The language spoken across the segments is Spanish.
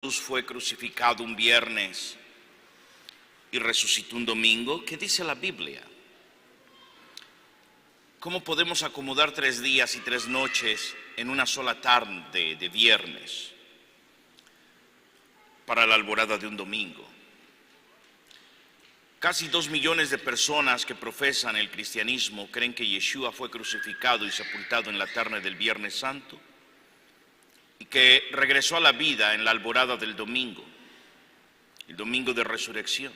Jesús fue crucificado un viernes y resucitó un domingo. ¿Qué dice la Biblia? ¿Cómo podemos acomodar 3 días y 3 noches en una sola tarde de viernes para la alborada de un domingo? Casi 2 millones de personas que profesan el cristianismo creen que Yeshua fue crucificado y sepultado en la tarde del Viernes Santo y que regresó a la vida en la alborada del domingo, el domingo de resurrección.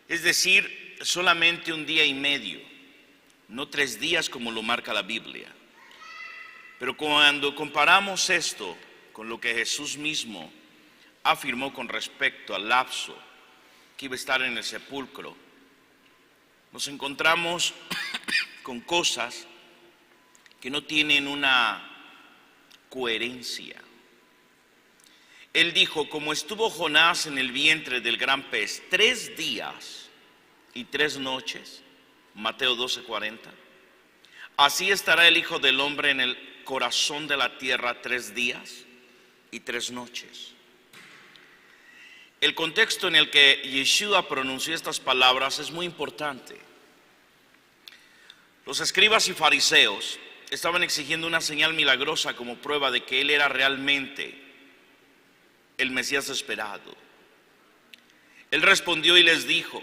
Es decir, solamente un día y medio, no 3 días como lo marca la Biblia. Pero cuando comparamos esto con lo que Jesús mismo afirmó con respecto al lapso que iba a estar en el sepulcro, nos encontramos con cosas que no tienen una coherencia. Él dijo: como estuvo Jonás en el vientre del gran pez 3 días y 3 noches, Mateo 12:40, así estará el Hijo del Hombre en el corazón de la tierra 3 días y 3 noches. El contexto en el que Yeshua pronunció estas palabras es muy importante. Los escribas y fariseos estaban exigiendo una señal milagrosa como prueba de que él era realmente el Mesías esperado. Él respondió y les dijo: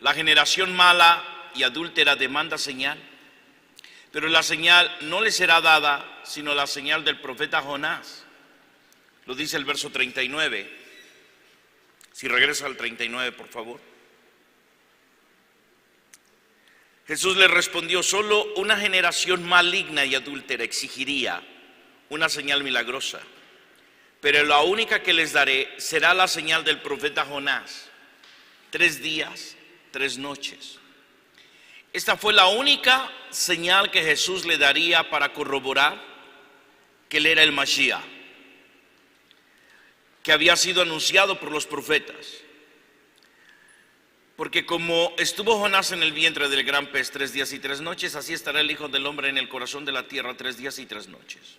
la generación mala y adúltera demanda señal, pero la señal no le será dada sino la señal del profeta Jonás. Lo dice el verso 39. Si regresa al 39, por favor. Jesús le respondió: solo una generación maligna y adúltera exigiría una señal milagrosa, pero la única que les daré será la señal del profeta Jonás. 3 días, 3 noches. Esta fue la única señal que Jesús le daría para corroborar que él era el Mashiach, que había sido anunciado por los profetas. Porque como estuvo Jonás en el vientre del gran pez 3 días y 3 noches, así estará el Hijo del Hombre en el corazón de la tierra 3 días y 3 noches.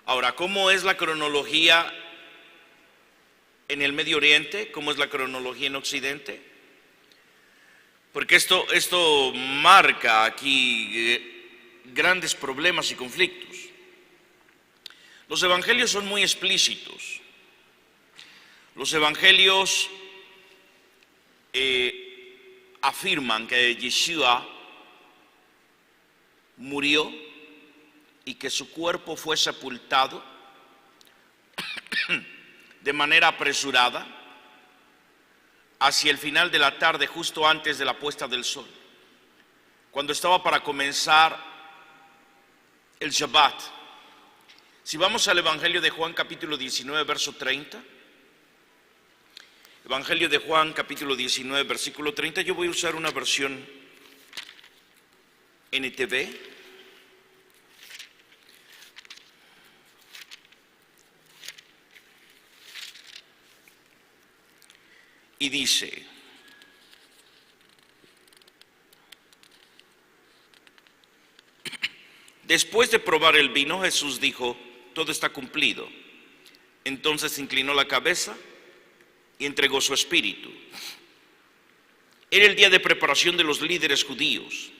Ahora, ¿cómo es la cronología en el Medio Oriente? ¿Cómo es la cronología en Occidente? Porque esto marca aquí grandes problemas y conflictos. Los evangelios son muy explícitos. Los evangelios afirman que Yeshua murió y que su cuerpo fue sepultado de manera apresurada hacia el final de la tarde, justo antes de la puesta del sol, cuando estaba para comenzar el Shabbat. Si vamos al Evangelio de Juan capítulo 19, verso 30, Evangelio de Juan capítulo 19, versículo 30, yo voy a usar una versión NTV. Y dice: después de probar el vino, Jesús dijo: todo está cumplido. Entonces inclinó la cabeza y entregó su espíritu. Era el día de preparación de los líderes judíos.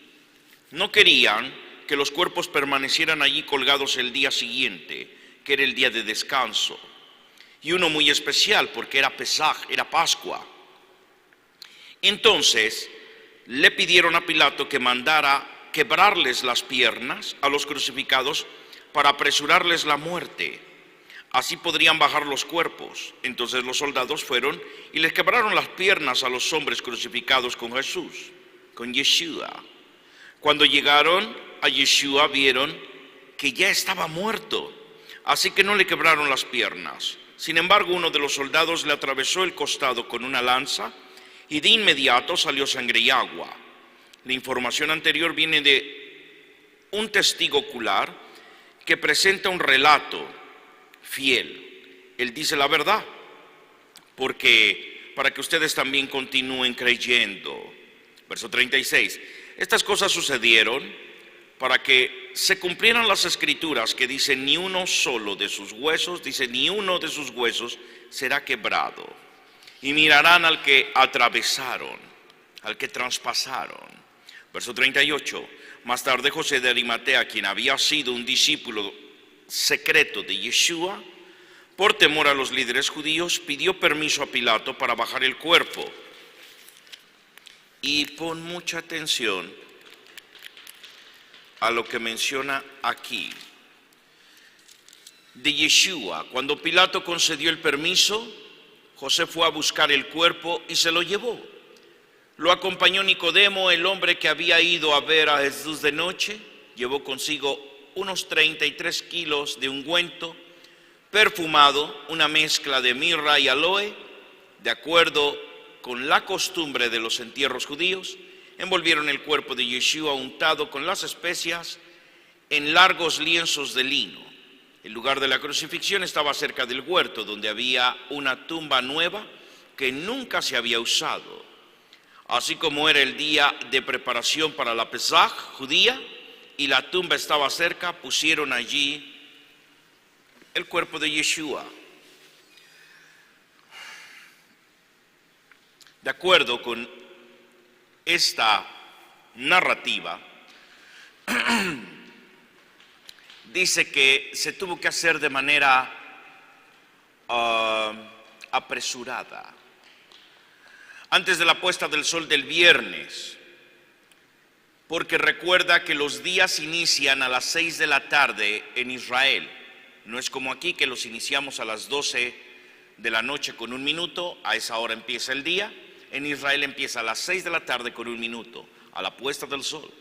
No querían que los cuerpos permanecieran allí colgados el día siguiente, que era el día de descanso, y uno muy especial porque era Pesaj, era Pascua. Entonces le pidieron a Pilato que mandara quebrarles las piernas a los crucificados para apresurarles la muerte. Así podrían bajar los cuerpos. Entonces los soldados fueron y les quebraron las piernas a los hombres crucificados con Jesús, con Yeshua. Cuando llegaron a Yeshua vieron que ya estaba muerto, así que no le quebraron las piernas. Sin embargo, uno de los soldados le atravesó el costado con una lanza y de inmediato salió sangre y agua. La información anterior viene de un testigo ocular que presenta un relato fiel. Él dice la verdad, porque para que ustedes también continúen creyendo. Verso 36. Estas cosas sucedieron para que se cumplieran las escrituras que dicen ni uno solo de sus huesos, dice ni uno de sus huesos será quebrado. Y mirarán al que atravesaron, al que traspasaron. Verso 38. Más tarde José de Arimatea, quien había sido un discípulo secreto de Yeshua, por temor a los líderes judíos, pidió permiso a Pilato para bajar el cuerpo. Y pon mucha atención a lo que menciona aquí de Yeshua. Cuando Pilato concedió el permiso, José fue a buscar el cuerpo y se lo llevó. Lo acompañó Nicodemo, el hombre que había ido a ver a Jesús de noche. Llevó consigo unos 33 kilos de ungüento perfumado, una mezcla de mirra y aloe, de acuerdo con la costumbre de los entierros judíos. Envolvieron el cuerpo de Yeshua untado con las especias en largos lienzos de lino. El lugar de la crucifixión estaba cerca del huerto, donde había una tumba nueva que nunca se había usado. Así como era el día de preparación para la Pesaj judía y la tumba estaba cerca, pusieron allí el cuerpo de Yeshua. De acuerdo con esta narrativa, dice que se tuvo que hacer de manera apresurada. Antes de la puesta del sol del viernes, porque recuerda que los días inician a las 6 de la tarde en Israel. No es como aquí que los iniciamos a las 12 de la noche con 1 minuto, a esa hora empieza el día. En Israel empieza a las 6 de la tarde con 1 minuto, a la puesta del sol.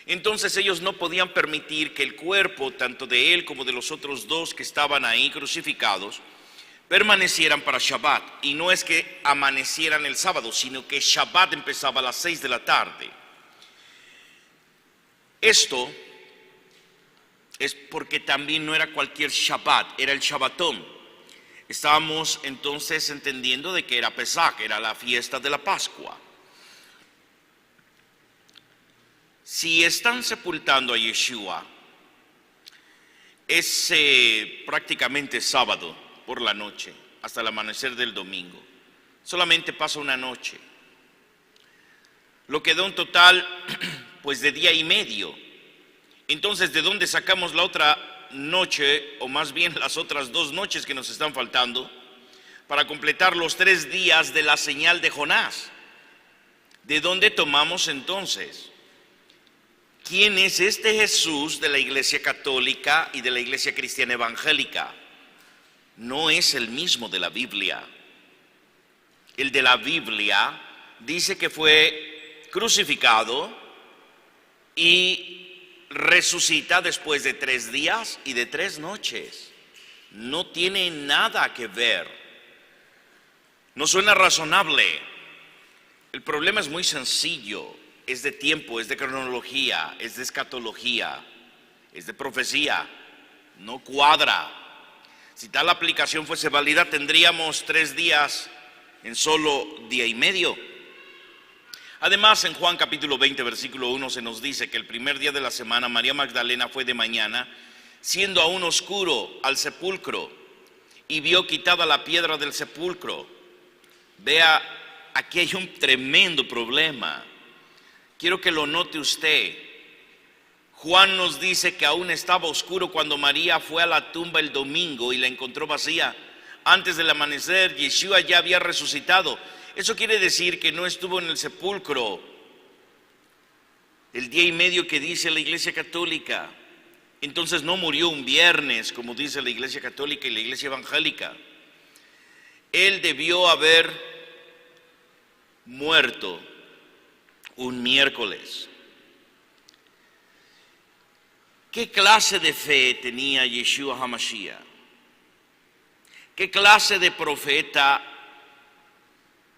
Entonces ellos no podían permitir que el cuerpo, tanto de él como de los otros dos que estaban ahí crucificados, permanecieran para Shabbat. Y no es que amanecieran el sábado, sino que Shabbat empezaba a las 6 de la tarde. Esto es porque también no era cualquier Shabbat, era el Shabbatón. Estábamos entonces entendiendo de que era Pesaj, era la fiesta de la Pascua. Si están sepultando a Yeshua, es prácticamente sábado por la noche, hasta el amanecer del domingo. Solamente pasa una noche, lo que da un total pues de día y medio. Entonces, ¿de dónde sacamos la otra noche, o más bien las otras 2 noches que nos están faltando, para completar los 3 días de la señal de Jonás? ¿De dónde tomamos entonces? ¿Quién es este Jesús de la Iglesia Católica y de la Iglesia Cristiana Evangélica? No es el mismo de la Biblia. El de la Biblia dice que fue crucificado y resucita después de 3 días y de 3 noches. No tiene nada que ver. No suena razonable. El problema es muy sencillo. Es de tiempo, es de cronología, es de escatología, es de profecía. No cuadra. Si tal aplicación fuese válida, tendríamos 3 días en solo día y medio. Además, en Juan capítulo 20, versículo 1, se nos dice que el primer día de la semana María Magdalena fue de mañana, siendo aún oscuro, al sepulcro, y vio quitada la piedra del sepulcro. Vea, aquí hay un tremendo problema. Quiero que lo note usted. Juan nos dice que aún estaba oscuro cuando María fue a la tumba el domingo y la encontró vacía. Antes del amanecer, Yeshua ya había resucitado. Eso quiere decir que no estuvo en el sepulcro el día y medio que dice la Iglesia Católica. Entonces no murió un viernes, como dice la Iglesia Católica y la Iglesia Evangélica. Él debió haber muerto un miércoles. ¿Qué clase de fe tenía Yeshua HaMashiach? ¿Qué clase de profeta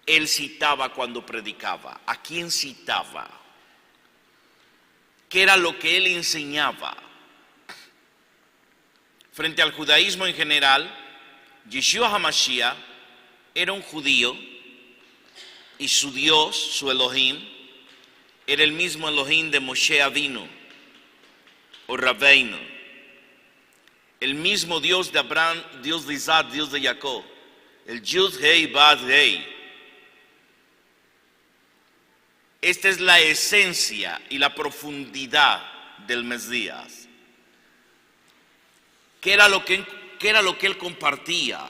él citaba cuando predicaba? ¿A quién citaba? ¿Qué era lo que él enseñaba? Frente al judaísmo en general, Yeshua HaMashiach era un judío y su Dios, su Elohim, era el mismo Elohim de Moshe Avinu. o Rabbeinu, el mismo Dios de Abraham, Dios de Isaac, Dios de Jacob, el Yud Hei Bad Hei. Esta es la esencia y la profundidad del Mesías. ¿Qué era lo que él compartía?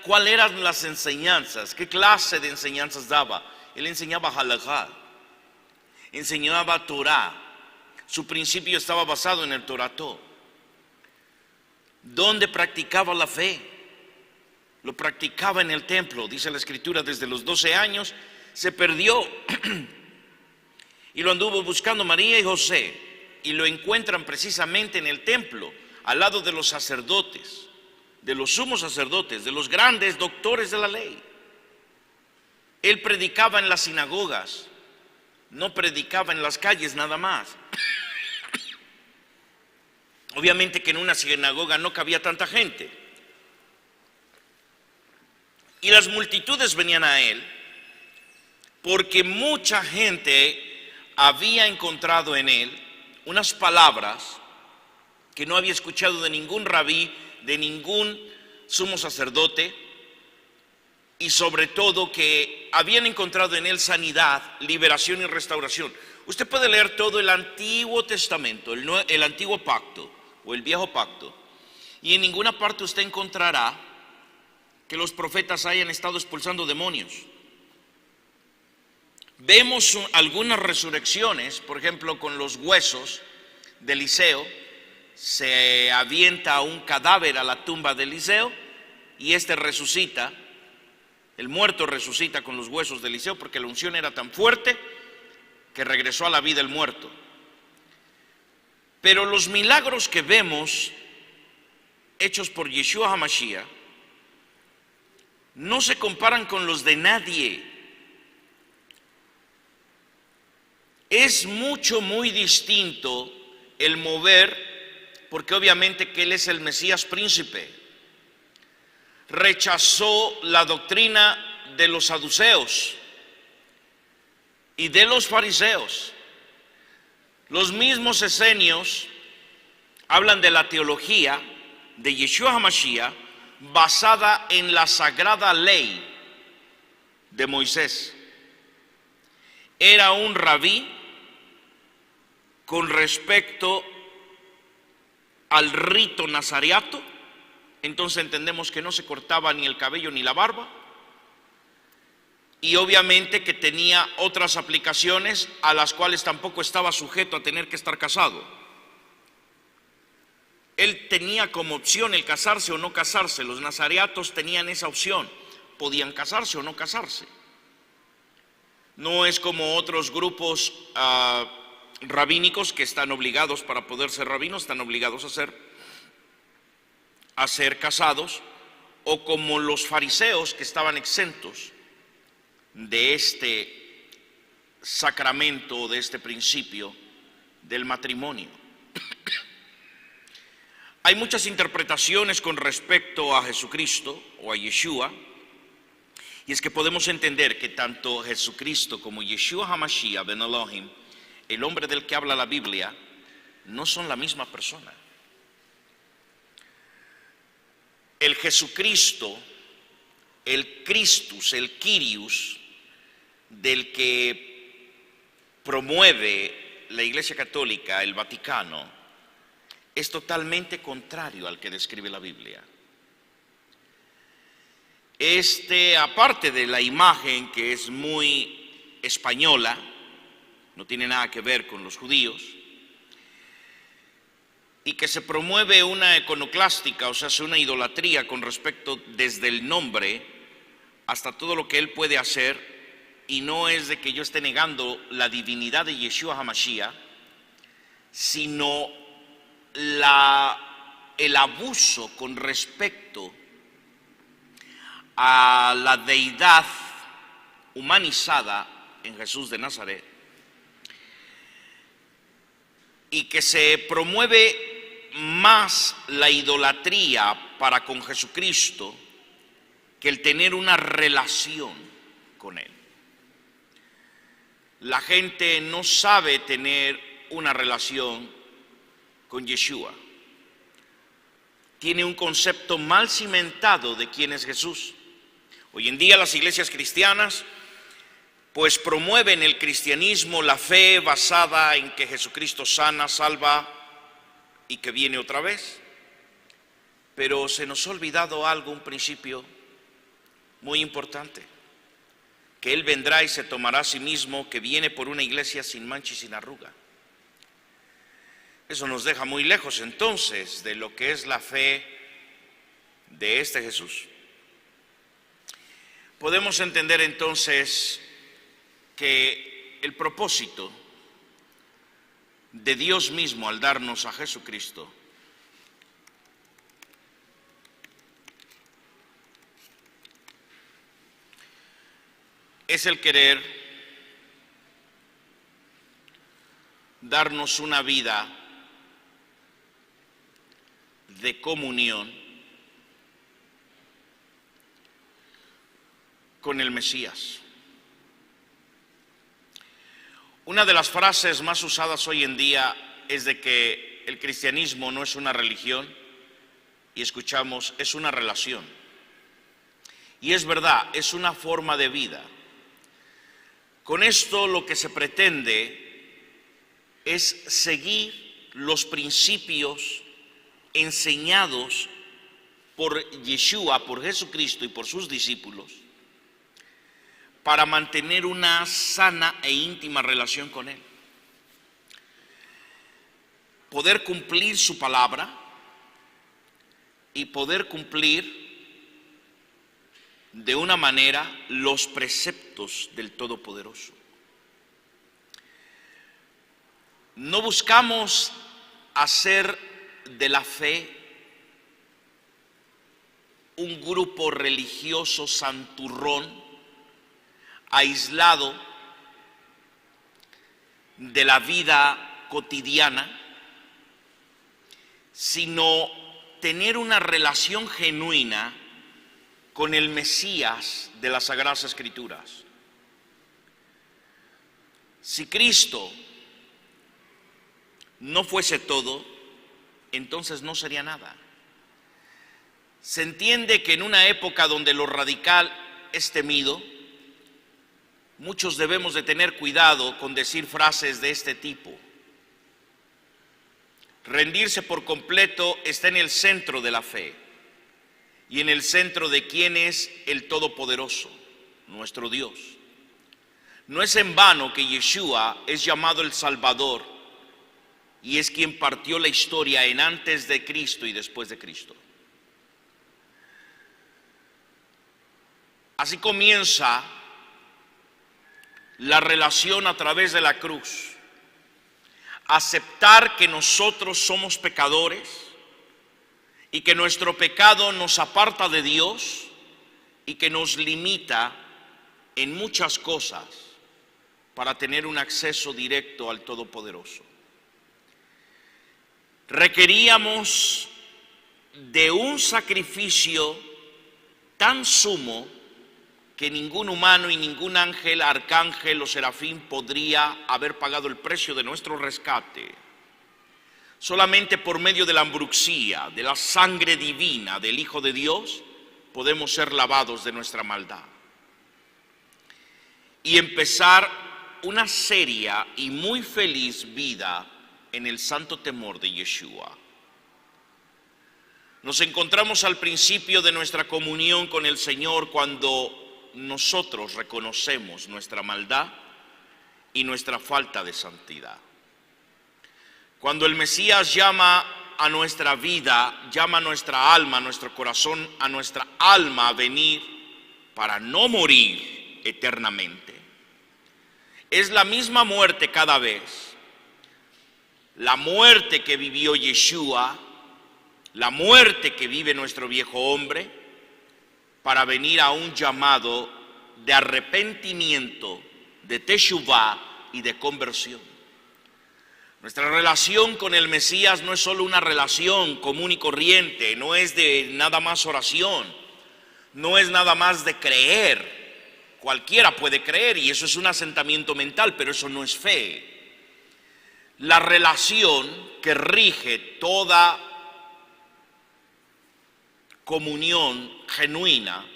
¿Cuáles eran las enseñanzas? ¿Qué clase de enseñanzas daba? Él enseñaba halajá, enseñaba Torah. Su principio estaba basado en el Torató. ¿Dónde practicaba la fe? Lo practicaba en el templo. Dice la Escritura, desde los 12 años se perdió y lo anduvo buscando María y José, y lo encuentran precisamente en el templo, al lado de los sacerdotes, de los sumos sacerdotes, de los grandes doctores de la ley. Él predicaba en las sinagogas, no predicaba en las calles nada más. Obviamente que en una sinagoga no cabía tanta gente, y las multitudes venían a él porque mucha gente había encontrado en él unas palabras que no había escuchado de ningún rabí, de ningún sumo sacerdote, y sobre todo que habían encontrado en él sanidad, liberación y restauración. Usted puede leer todo el Antiguo Testamento, el Antiguo Pacto o el Viejo Pacto, y en ninguna parte usted encontrará que los profetas hayan estado expulsando demonios. Vemos algunas resurrecciones, por ejemplo, con los huesos de Eliseo. Se avienta un cadáver a la tumba de Eliseo y este resucita. El muerto resucita con los huesos de Eliseo porque la unción era tan fuerte que regresó a la vida el muerto. Pero los milagros que vemos hechos por Yeshua HaMashiach no se comparan con los de nadie. Es muy distinto el mover, porque obviamente que él es el Mesías príncipe. Rechazó la doctrina de los saduceos y de los fariseos. Los mismos esenios hablan de la teología de Yeshua HaMashiach basada en la sagrada ley de Moisés. Era un rabí con respecto al rito nazareato. Entonces entendemos que no se cortaba ni el cabello ni la barba, y obviamente que tenía otras aplicaciones a las cuales tampoco estaba sujeto a tener que estar casado. Él tenía como opción el casarse o no casarse. Los nazareatos tenían esa opción, podían casarse o no casarse. No es como otros grupos rabínicos que están obligados, para poder ser rabinos, están obligados a ser casados, o como los fariseos que estaban exentos de este sacramento, de este principio del matrimonio. Hay muchas interpretaciones con respecto a Jesucristo o a Yeshua, y es que podemos entender que tanto Jesucristo como Yeshua HaMashiach ben Elohim, el hombre del que habla la Biblia, no son la misma persona. El Jesucristo, el Christus, el Kyrios, del que promueve la Iglesia Católica, el Vaticano, es totalmente contrario al que describe la Biblia. Aparte de la imagen que es muy española, no tiene nada que ver con los judíos, y que se promueve una iconoclástica, o sea, una idolatría con respecto desde el nombre hasta todo lo que él puede hacer, y no es de que yo esté negando la divinidad de Yeshua HaMashiach, sino el abuso con respecto a la deidad humanizada en Jesús de Nazaret, y que se promueve más la idolatría para con Jesucristo que el tener una relación con Él. La gente no sabe tener una relación con Yeshua. Tiene un concepto mal cimentado de quién es Jesús. Hoy en día las iglesias cristianas pues promueven el cristianismo, la fe basada en que Jesucristo sana, salva y que viene otra vez. Pero se nos ha olvidado algo, un principio muy importante, que Él vendrá y se tomará a sí mismo, que viene por una iglesia sin mancha y sin arruga. Eso nos deja muy lejos entonces de lo que es la fe de este Jesús. Podemos entender entonces que el propósito de Dios mismo al darnos a Jesucristo es el querer darnos una vida de comunión con el Mesías. Una de las frases más usadas hoy en día es de que el cristianismo no es una religión, y escuchamos, es una relación. Y es verdad, es una forma de vida. Con esto lo que se pretende es seguir los principios enseñados por Yeshua, por Jesucristo y por sus discípulos, para mantener una sana e íntima relación con Él. Poder cumplir su palabra y poder cumplir de una manera los preceptos del Todopoderoso. No buscamos hacer de la fe un grupo religioso santurrón aislado de la vida cotidiana, sino tener una relación genuina con el Mesías de las Sagradas Escrituras. Si Cristo no fuese todo, entonces no sería nada. Se entiende que en una época donde lo radical es temido, muchos debemos de tener cuidado con decir frases de este tipo. Rendirse por completo está en el centro de la fe y en el centro de quién es el Todopoderoso, nuestro Dios. No es en vano que Yeshua es llamado el Salvador y es quien partió la historia en antes de Cristo y después de Cristo. Así comienza la relación a través de la cruz. Aceptar que nosotros somos pecadores y que nuestro pecado nos aparta de Dios y que nos limita en muchas cosas para tener un acceso directo al Todopoderoso. Requeríamos de un sacrificio tan sumo que ningún humano y ningún ángel, arcángel o serafín podría haber pagado el precio de nuestro rescate. Solamente por medio de la ambruxía, de la sangre divina del Hijo de Dios, podemos ser lavados de nuestra maldad y empezar una seria y muy feliz vida en el santo temor de Yeshua. Nos encontramos al principio de nuestra comunión con el Señor cuando nosotros reconocemos nuestra maldad y nuestra falta de santidad. Cuando el Mesías llama a nuestra vida, llama a nuestra alma, a nuestro corazón, a nuestra alma a venir para no morir eternamente. Es la misma muerte cada vez. La muerte que vivió Yeshua, la muerte que vive nuestro viejo hombre, para venir a un llamado de arrepentimiento, de teshuvá y de conversión. Nuestra relación con el Mesías no es solo una relación común y corriente, no es de nada más oración, no es nada más de creer. Cualquiera puede creer y eso es un asentamiento mental, pero eso no es fe. La relación que rige toda comunión genuina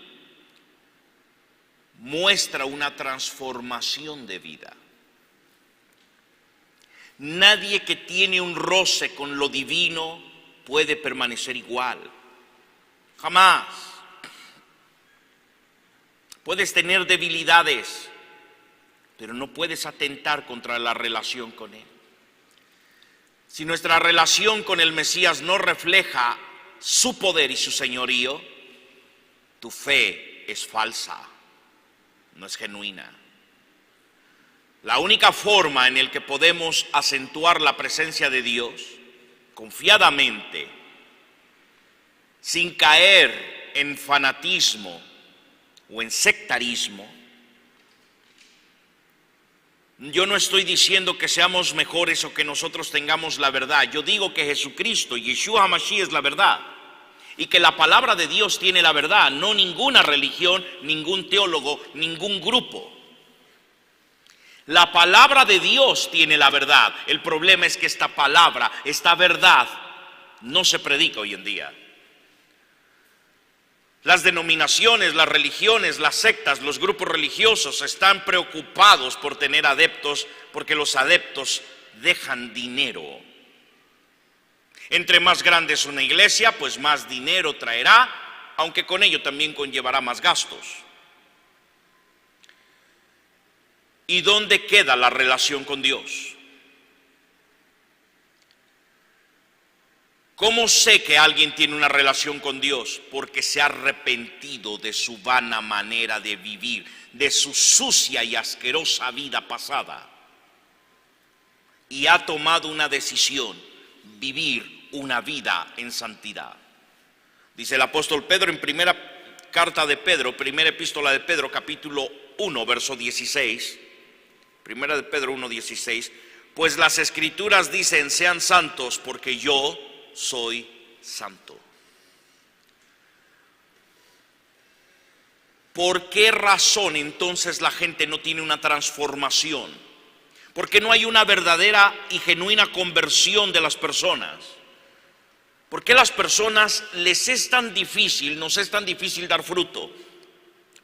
muestra una transformación de vida. Nadie que tiene un roce con lo divino puede permanecer igual. Jamás. Puedes tener debilidades, pero no puedes atentar contra la relación con Él. Si nuestra relación con el Mesías no refleja su poder y su señorío, tu fe es falsa, no es genuina. La única forma en la que podemos acentuar la presencia de Dios confiadamente, sin caer en fanatismo o en sectarismo. Yo no estoy diciendo que seamos mejores o que nosotros tengamos la verdad. Yo digo que Jesucristo, Yeshua HaMashiach, es la verdad. Y que la palabra de Dios tiene la verdad, no ninguna religión, ningún teólogo, ningún grupo. La palabra de Dios tiene la verdad. El problema es que esta palabra, esta verdad, no se predica hoy en día. Las denominaciones, las religiones, las sectas, los grupos religiosos están preocupados por tener adeptos porque los adeptos dejan dinero. Entre más grande es una iglesia, pues más dinero traerá, aunque con ello también conllevará más gastos. ¿Y dónde queda la relación con Dios? ¿Cómo sé que alguien tiene una relación con Dios? Porque se ha arrepentido de su vana manera de vivir, de su sucia y asquerosa vida pasada. Y ha tomado una decisión, vivir una vida en santidad. Dice el apóstol Pedro en primera carta de Pedro, primera epístola de Pedro, capítulo 1, verso 16. Primera de Pedro 1, 16. Pues las escrituras dicen, sean santos porque yo soy santo. ¿Por qué razón entonces la gente no tiene una transformación? Porque no hay una verdadera y genuina conversión de las personas. ¿Por qué las personas nos es tan difícil dar fruto?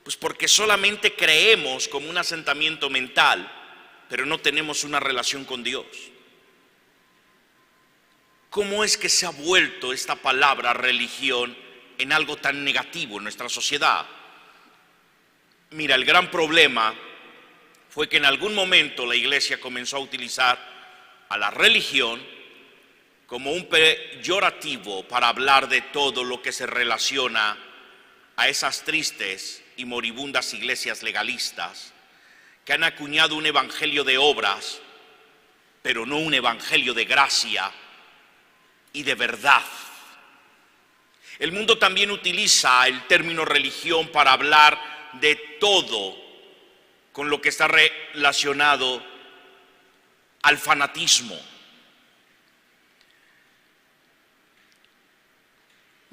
Pues porque solamente creemos como un asentamiento mental, pero no tenemos una relación con Dios. ¿Cómo es que se ha vuelto esta palabra religión en algo tan negativo en nuestra sociedad? Mira, el gran problema fue que en algún momento la iglesia comenzó a utilizar a la religión como un peyorativo para hablar de todo lo que se relaciona a esas tristes y moribundas iglesias legalistas que han acuñado un evangelio de obras, pero no un evangelio de gracia y de verdad. El mundo también utiliza el término religión para hablar de todo con lo que está relacionado al fanatismo.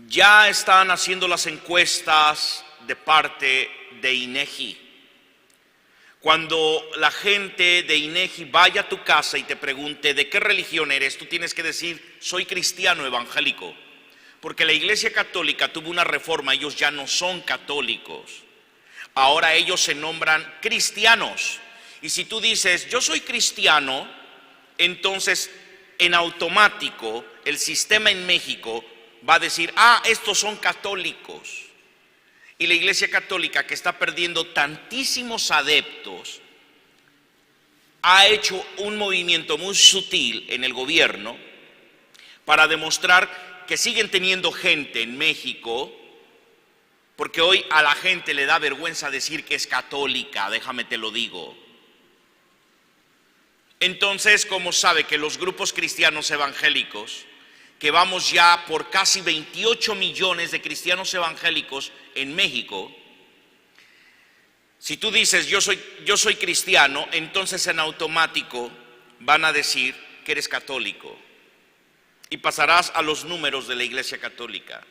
Ya están haciendo las encuestas de parte de INEGI. Cuando la gente de INEGI vaya a tu casa y te pregunte ¿de qué religión eres?, tú tienes que decir soy cristiano evangélico, porque la Iglesia Católica tuvo una reforma, ellos ya no son católicos, ahora ellos se nombran cristianos. Y si tú dices yo soy cristiano, entonces en automático el sistema en México va a decir estos son católicos. Y la Iglesia Católica, que está perdiendo tantísimos adeptos, ha hecho un movimiento muy sutil en el gobierno para demostrar que siguen teniendo gente en México, porque hoy a la gente le da vergüenza decir que es católica, déjame te lo digo. Entonces, ¿cómo sabe que los grupos cristianos evangélicos, que vamos ya por casi 28 millones de cristianos evangélicos en México, si tú dices yo soy cristiano, entonces en automático van a decir que eres católico y pasarás a los números de la Iglesia Católica.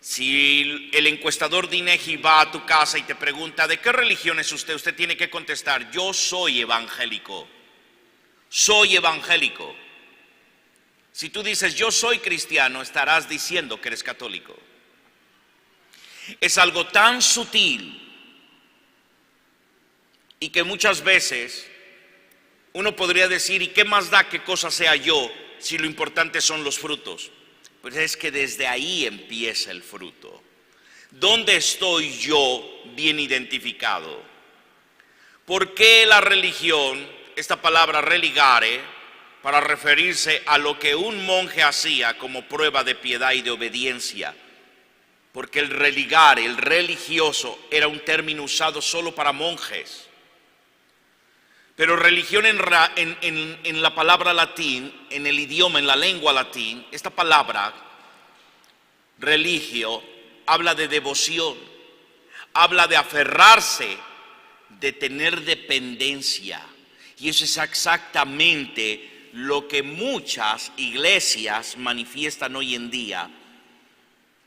Si el encuestador de INEGI va a tu casa y te pregunta ¿de qué religión es usted?, usted tiene que contestar yo soy evangélico. soy evangélico. Si tú dices yo soy cristiano, estarás diciendo que eres católico. Es algo tan sutil y que muchas veces uno podría decir, ¿y qué más da qué cosa sea yo si lo importante son los frutos? Pues es que desde ahí empieza el fruto. ¿Dónde estoy yo bien identificado? ¿Por qué la religión, esta palabra religare, para referirse a lo que un monje hacía como prueba de piedad y de obediencia? Porque el religare, el religioso, era un término usado solo para monjes. Pero religión en la palabra latín, en el idioma, en la lengua latín, esta palabra, religio, habla de devoción, habla de aferrarse, de tener dependencia. Y eso es exactamente lo que muchas iglesias manifiestan hoy en día,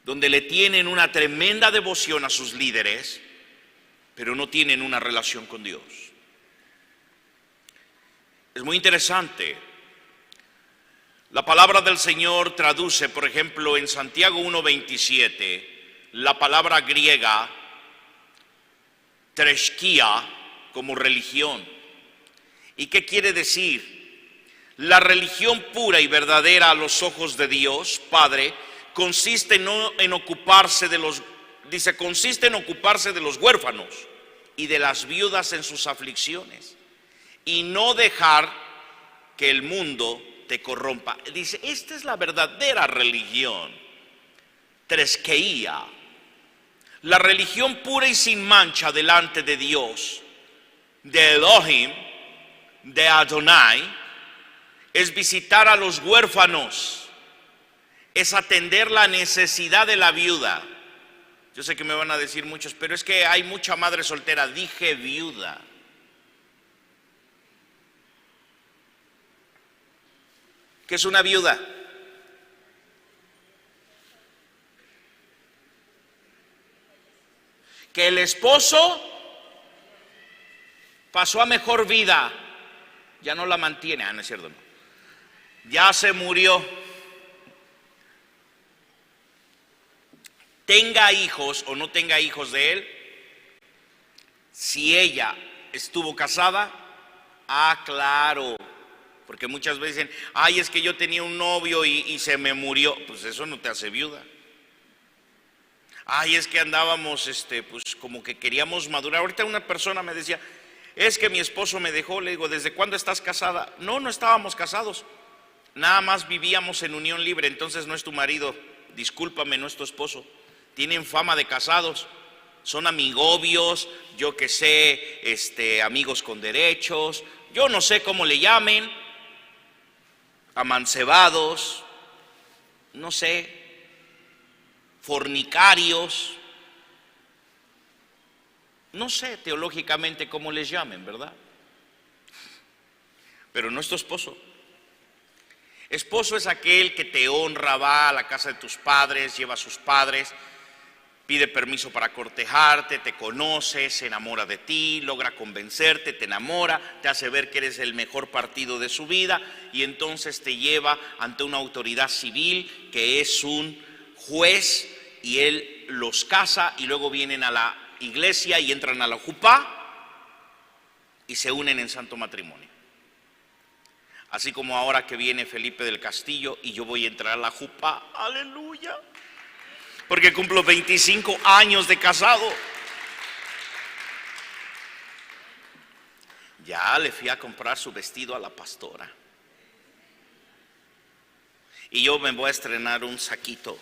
donde le tienen una tremenda devoción a sus líderes, pero no tienen una relación con Dios. Es muy interesante. La palabra del Señor traduce, por ejemplo, en Santiago 1:27, la palabra griega treskia como religión. ¿Y qué quiere decir? La religión pura y verdadera a los ojos de Dios, Padre, consiste no en ocuparse de los, consiste en ocuparse de los huérfanos y de las viudas en sus aflicciones, y no dejar que el mundo te corrompa. Dice, esta es la verdadera religión, treskeía, la religión pura y sin mancha delante de Dios, de Elohim, de Adonai, es visitar a los huérfanos, es atender la necesidad de la viuda. Yo sé que me van a decir muchos, pero es que hay mucha madre soltera. Dije viuda. ¿Qué es una viuda? Que el esposo pasó a mejor vida, ya no la mantiene. No es cierto, no. Ya se murió. Tenga hijos o no tenga hijos de él, si ella estuvo casada, claro. Porque muchas veces dicen, ay, es que yo tenía un novio y se me murió. Pues eso no te hace viuda. Ay, es que andábamos, pues como que queríamos madurar. Ahorita una persona me decía, es que mi esposo me dejó. Le digo, ¿desde cuándo estás casada? No, no estábamos casados. Nada más vivíamos en unión libre. Entonces no es tu marido, discúlpame, no es tu esposo. Tienen fama de casados. Son amigobios, yo que sé, amigos con derechos. Yo no sé cómo le llamen. Amancebados, no sé, fornicarios, no sé teológicamente cómo les llamen, ¿verdad? Pero no es tu esposo. Esposo es aquel que te honra, va a la casa de tus padres, lleva a sus padres, pide permiso para cortejarte, te conoce, se enamora de ti, logra convencerte, te enamora, te hace ver que eres el mejor partido de su vida y entonces te lleva ante una autoridad civil que es un juez y él los casa y luego vienen a la iglesia y entran a la jupá y se unen en santo matrimonio. Así como ahora que viene Felipe del Castillo y yo voy a entrar a la jupá, aleluya. Porque cumplo 25 años de casado. Ya le fui a comprar su vestido a la pastora. Y yo me voy a estrenar un saquito.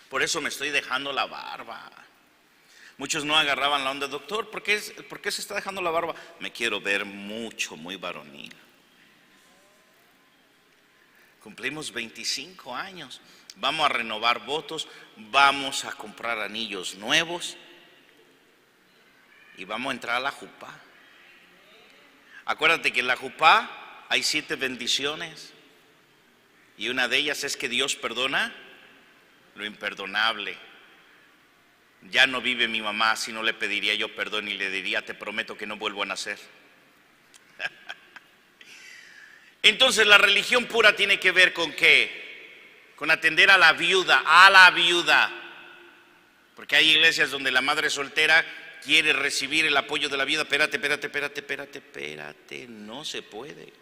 Por eso me estoy dejando la barba. Muchos no agarraban la onda, doctor, ¿por qué se está dejando la barba? Me quiero ver muy varonil. Cumplimos 25 años. Vamos a renovar votos, vamos a comprar anillos nuevos y vamos a entrar a la jupá. Acuérdate que en la jupá hay 7 bendiciones y una de ellas es que Dios perdona lo imperdonable. Ya no vive mi mamá, si no le pediría yo perdón y le diría, te prometo que no vuelvo a nacer. Entonces la religión pura tiene que ver con ¿qué? Con atender a la viuda. Porque hay iglesias donde la madre soltera quiere recibir el apoyo de la viuda. Espérate, no se puede.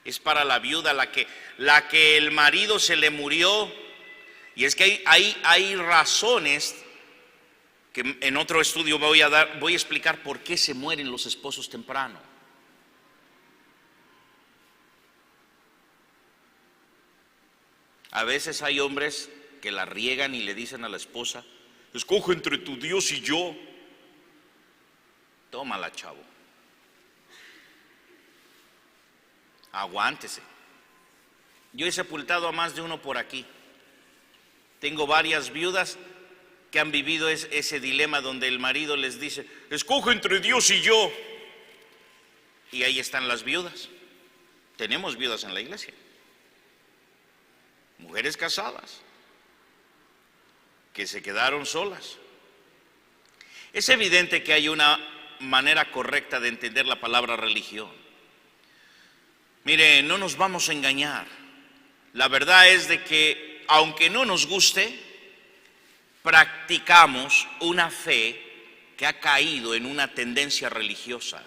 Es para la viuda, la que el marido se le murió. Y es que hay razones que en otro estudio voy a explicar por qué se mueren los esposos temprano. A veces hay hombres que la riegan y le dicen a la esposa: escoge entre tu Dios y yo. Tómala, chavo. Aguántese. Yo he sepultado a más de uno por aquí. Tengo varias viudas que han vivido ese dilema donde el marido les dice: escoge entre Dios y yo. Y ahí están las viudas. Tenemos viudas en la iglesia. Mujeres casadas que se quedaron solas. Es evidente que hay una manera correcta de entender la palabra religión. Mire, no nos vamos a engañar. La verdad es de que, aunque no nos guste, practicamos una fe que ha caído en una tendencia religiosa.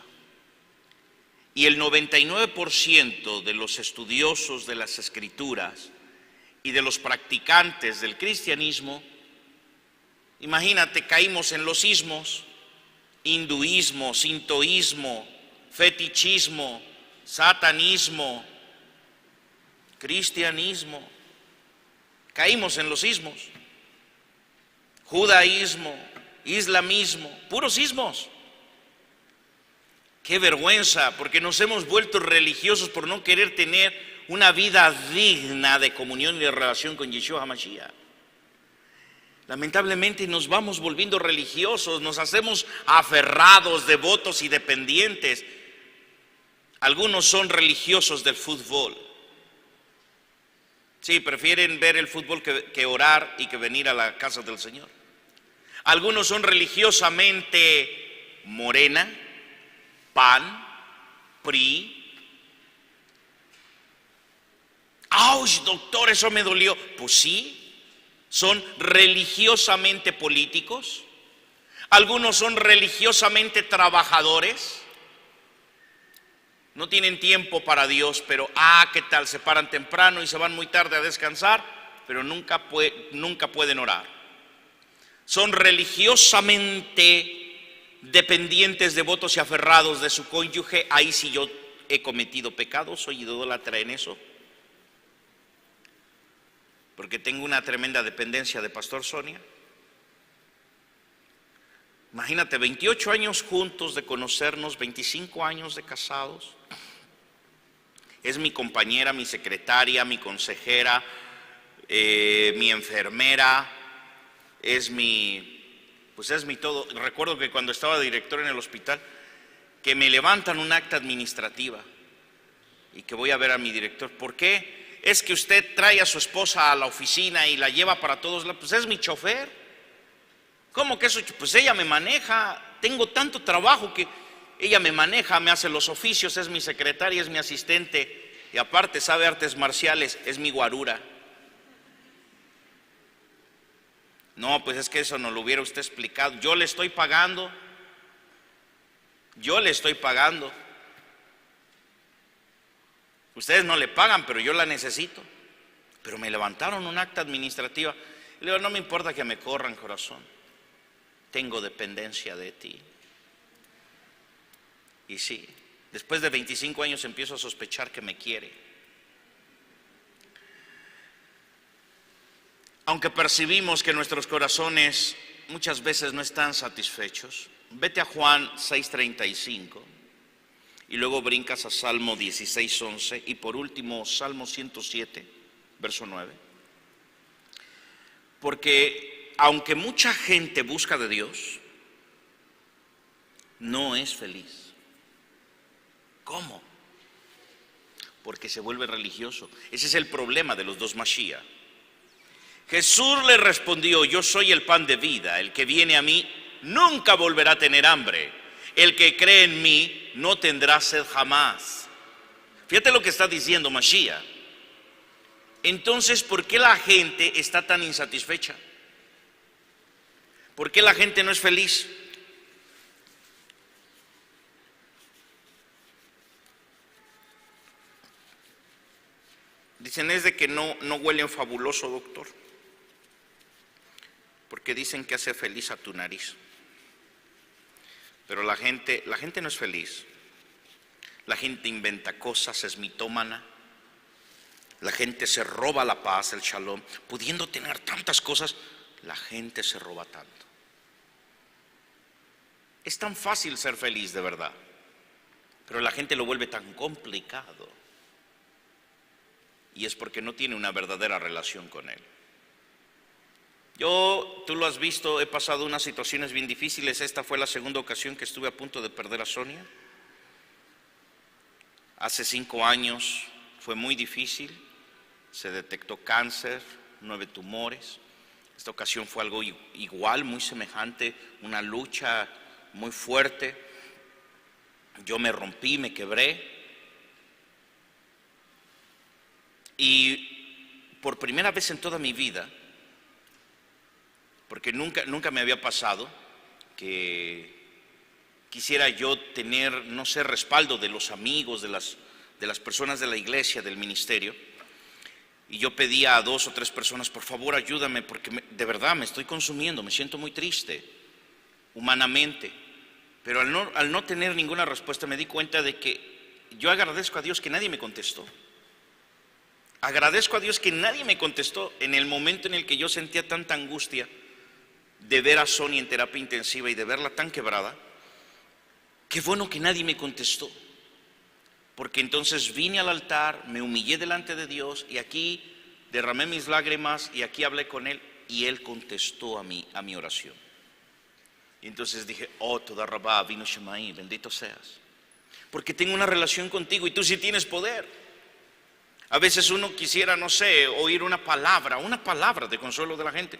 Y el 99% de los estudiosos de las Escrituras y de los practicantes del cristianismo, imagínate, caímos en los ismos: hinduismo, sintoísmo, fetichismo, satanismo, cristianismo. Caímos en los ismos: judaísmo, islamismo, puros ismos. Qué vergüenza, porque nos hemos vuelto religiosos por no querer tener una vida digna de comunión y de relación con Yeshua HaMashiach. Lamentablemente nos vamos volviendo religiosos, nos hacemos aferrados, devotos y dependientes. Algunos son religiosos del fútbol. Sí, prefieren ver el fútbol que orar y que venir a la casa del Señor. Algunos son religiosamente Morena, PAN, PRI. ¡Auch, doctor, eso me dolió! Pues sí, son religiosamente políticos. Algunos son religiosamente trabajadores. No tienen tiempo para Dios, pero ¿qué tal? Se paran temprano y se van muy tarde a descansar, pero nunca pueden orar. Son religiosamente dependientes, devotos y aferrados de su cónyuge. Ahí sí yo he cometido pecado, soy idólatra en eso, porque tengo una tremenda dependencia de Pastor Sonia. Imagínate, 28 años juntos de conocernos, 25 años de casados. Es mi compañera, mi secretaria, mi consejera, mi enfermera, es mi todo. Recuerdo que cuando estaba director en el hospital, que me levantan un acta administrativa y que voy a ver a mi director. ¿Por qué? Es que usted trae a su esposa a la oficina y la lleva para todos lados. Pues es mi chofer. ¿Cómo que eso? Pues ella me maneja. Tengo tanto trabajo que ella me maneja, me hace los oficios, es mi secretaria, es mi asistente y aparte sabe artes marciales, es mi guarura. No, pues es que eso no lo hubiera usted explicado. Yo le estoy pagando. Ustedes no le pagan, pero yo la necesito. Pero me levantaron un acta administrativa. Le digo, no me importa que me corran, corazón. Tengo dependencia de ti. Y sí, después de 25 años empiezo a sospechar que me quiere. Aunque percibimos que nuestros corazones muchas veces no están satisfechos, vete a Juan 6:35 y luego brincas a Salmo 16:11 y por último Salmo 107, verso 9. Porque aunque mucha gente busca de Dios, no es feliz. ¿Cómo? Porque se vuelve religioso. Ese es el problema de los dos Mashiach. Jesús le respondió: yo soy el pan de vida, el que viene a mí nunca volverá a tener hambre, el que cree en mí no tendrá sed jamás. Fíjate lo que está diciendo Mashiach. Entonces, ¿por qué la gente está tan insatisfecha? ¿Por qué la gente no es feliz? Dicen, es de que no huelen fabuloso, doctor, porque dicen que hace feliz a tu nariz. Pero la gente no es feliz. La gente inventa cosas, es mitómana. La gente se roba la paz, el shalom. Pudiendo tener tantas cosas, la gente se roba tanto. Es tan fácil ser feliz de verdad, pero la gente lo vuelve tan complicado. Y es porque no tiene una verdadera relación con Él. Tú lo has visto, he pasado unas situaciones bien difíciles. Esta fue la segunda ocasión que estuve a punto de perder a Sonia. Hace 5 años fue muy difícil. Se detectó cáncer, 9 tumores. Esta ocasión fue algo igual, muy semejante, una lucha muy fuerte. Yo me rompí, me quebré. Y por primera vez en toda mi vida, porque nunca me había pasado que quisiera yo tener, no sé, respaldo de los amigos, de las personas de la iglesia, del ministerio. Y yo pedía a 2 o 3 personas, por favor ayúdame, porque de verdad me estoy consumiendo, me siento muy triste, humanamente. Pero al no tener ninguna respuesta me di cuenta de que yo agradezco a Dios que nadie me contestó. Agradezco a Dios que nadie me contestó en el momento en el que yo sentía tanta angustia de ver a Sonia en terapia intensiva y de verla tan quebrada. Qué bueno que nadie me contestó, porque entonces vine al altar, me humillé delante de Dios y aquí derramé mis lágrimas y aquí hablé con Él y Él contestó a mi oración. Y entonces dije, oh, toda Rabá, vino Shemaí, bendito seas, porque tengo una relación contigo y tú sí tienes poder. A veces uno quisiera, no sé, oír una palabra de consuelo de la gente.